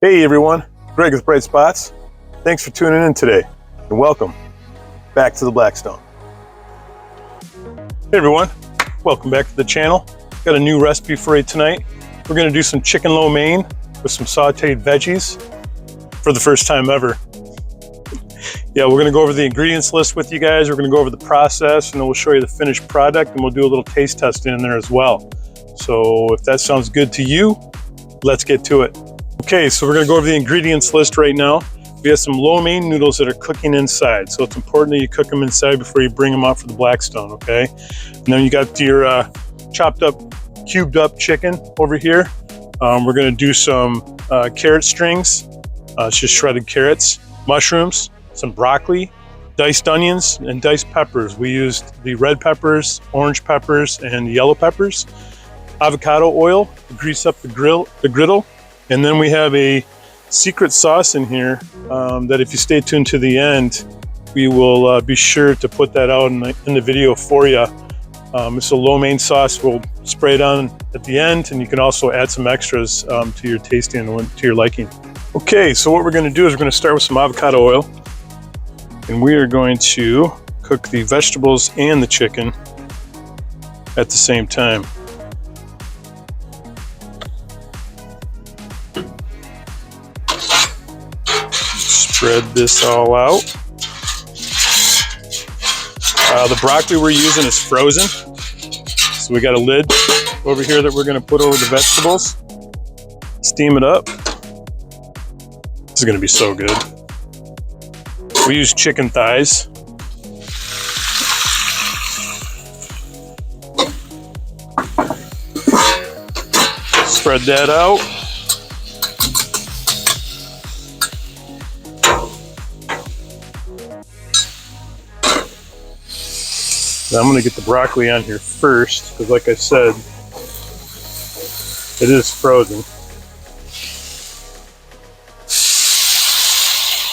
Hey everyone, Greg with Bright Spots. Thanks for tuning in today and welcome back to the Blackstone. Hey everyone, welcome back to the channel. Got a new recipe for you tonight. We're gonna do some chicken lo mein with some sauteed veggies for the first time ever. Yeah, we're gonna go over the ingredients list with you guys. We're gonna go over the process and then we'll show you the finished product and we'll do a little taste testing in there as well. So if that sounds good to you, let's get to it. Okay, so we're gonna go over the ingredients list right now. We have some lo mein noodles that are cooking inside. So it's important that you cook them inside before you bring them out for the Blackstone, okay? And then you got your chopped up, cubed up chicken over here. We're gonna do some carrot strings. It's just shredded carrots, mushrooms, some broccoli, diced onions, and diced peppers. We used the red peppers, orange peppers, and yellow peppers. Avocado oil to grease up the griddle. And then we have a secret sauce in here that if you stay tuned to the end, we will be sure to put that out in the video for you. It's a lo mein sauce. We'll spray it on at the end, and you can also add some extras to your tasting and to your liking. Okay, so what we're going to do is we're going to start with some avocado oil, and we are going to cook the vegetables and the chicken at the same time. Spread this all out. The broccoli we're using is frozen. So we got a lid over here that we're going to put over the vegetables. Steam it up. This is going to be so good. We use chicken thighs. Spread that out. Now I'm going to get the broccoli on here first because, like I said, it is frozen.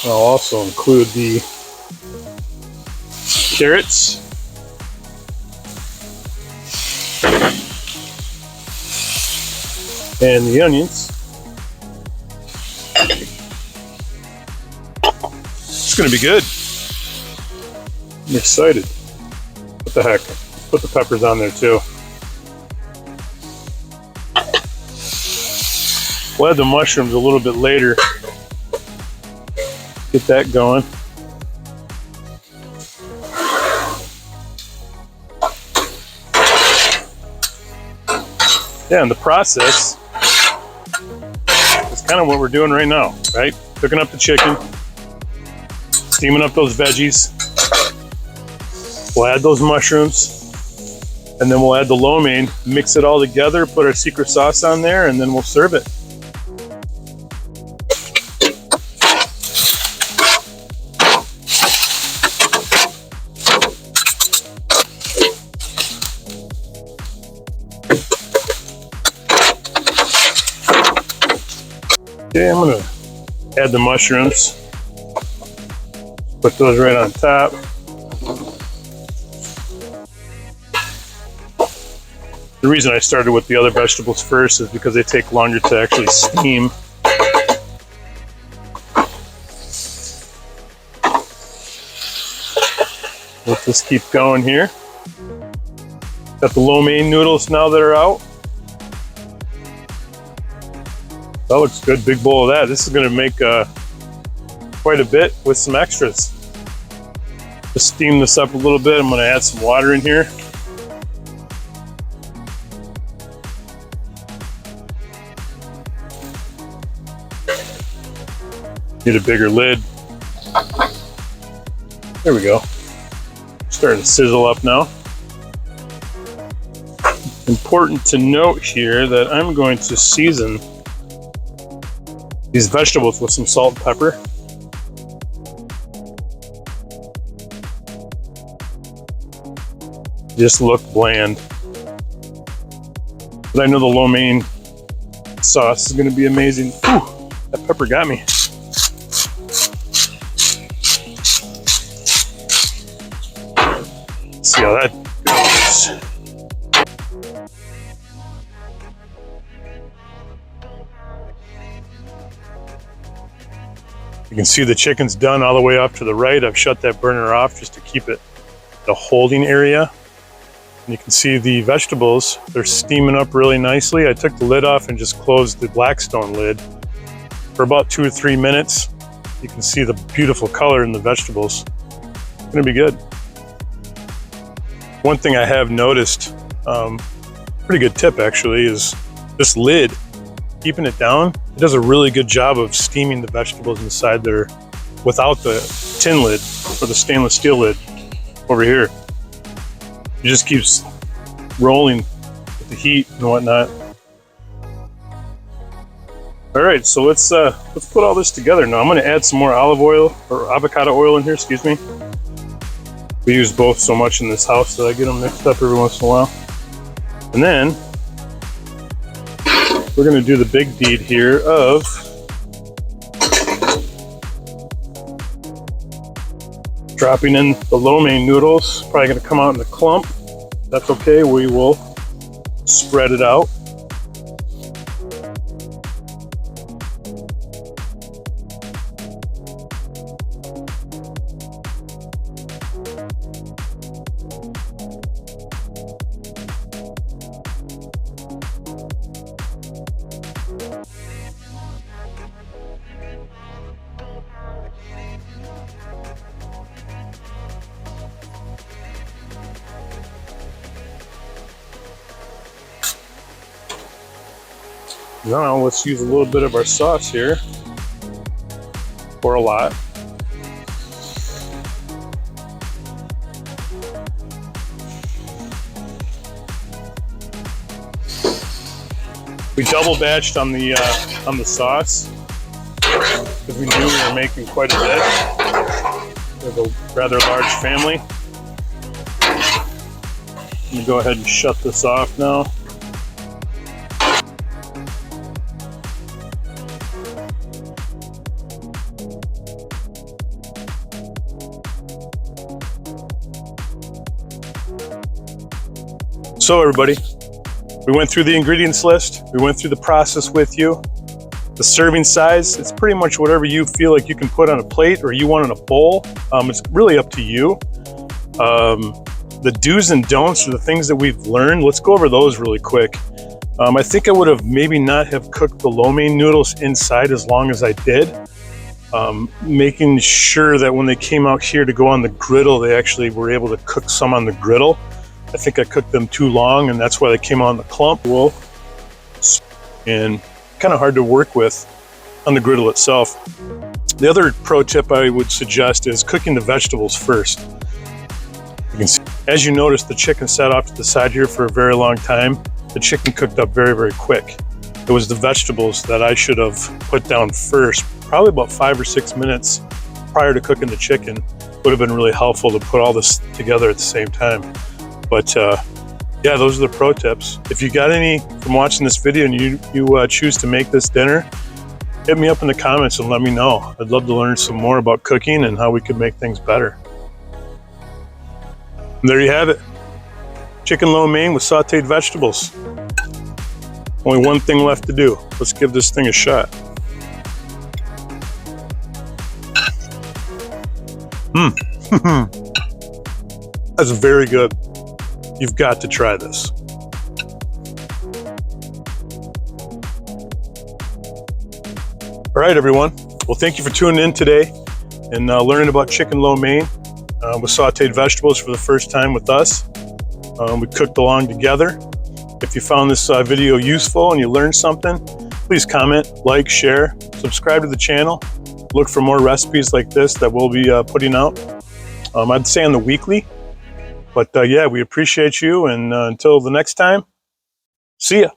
I'll also include the carrots. And the onions. It's going to be good. I'm excited. What the heck? Put the peppers on there too. We'll add the mushrooms a little bit later. Get that going. Yeah, and the process is kind of what we're doing right now, right? Cooking up the chicken, steaming up those veggies. We'll add those mushrooms, and then we'll add the lo mein, mix it all together, put our secret sauce on there, and then we'll serve it. Okay, I'm gonna add the mushrooms, put those right on top. The reason I started with the other vegetables first is because they take longer to actually steam. Let's just keep going here. Got the lo mein noodles now that are out. That looks good, big bowl of that. This is gonna make quite a bit with some extras. Just steam this up a little bit. I'm gonna add some water in here. Need a bigger lid. There we go. Starting to sizzle up now. Important to note here that I'm going to season these vegetables with some salt and pepper. Just look bland. But I know the lo mein sauce is going to be amazing. Ooh, that pepper got me. See how that goes. You can see the chicken's done all the way off to the right. I've shut that burner off just to keep it the holding area. And you can see the vegetables, they're steaming up really nicely. I took the lid off and just closed the Blackstone lid for about 2 or 3 minutes. You can see the beautiful color in the vegetables. It's gonna be good. One thing I have noticed, pretty good tip actually, is this lid, keeping it down, it does a really good job of steaming the vegetables inside there without the tin lid or the stainless steel lid over here. It just keeps rolling with the heat and whatnot. All right, so let's put all this together now. I'm gonna add some more olive oil or avocado oil in here, excuse me. We use both so much in this house that I get them mixed up every once in a while. And then we're gonna do the big deed here of dropping in the lo mein noodles. Probably gonna come out in a clump. That's okay, we will spread it out. Now let's use a little bit of our sauce here, or a lot. We double batched on the sauce because we knew we were making quite a bit. We have a rather large family. Let me go ahead and shut this off now. So everybody, we went through the ingredients list. We went through the process with you. The serving size, it's pretty much whatever you feel like you can put on a plate or you want in a bowl. It's really up to you. The do's and don'ts are the things that we've learned. Let's go over those really quick. I think I would have maybe not have cooked the lo mein noodles inside as long as I did. Making sure that when they came out here to go on the griddle, they actually were able to cook some on the griddle. I think I cooked them too long, and that's why they came on the clump wool and kind of hard to work with on the griddle itself. The other pro tip I would suggest is cooking the vegetables first. You can see, as you notice, the chicken sat off to the side here for a very long time. The chicken cooked up very, very quick. It was the vegetables that I should have put down first, probably about 5 or 6 minutes prior to cooking the chicken. Would have been really helpful to put all this together at the same time. But yeah, those are the pro tips. If you got any from watching this video and you choose to make this dinner, hit me up in the comments and let me know. I'd love to learn some more about cooking and how we can make things better. And there you have it. Chicken lo mein with sauteed vegetables. Only one thing left to do. Let's give this thing a shot. That's very good. You've got to try this. All right, everyone. Well, thank you for tuning in today and learning about chicken lo mein with sauteed vegetables for the first time with us. We cooked along together. If you found this video useful and you learned something, please comment, like, share, subscribe to the channel. Look for more recipes like this that we'll be putting out. I'd say on the weekly. But yeah, we appreciate you, and until the next time, see ya.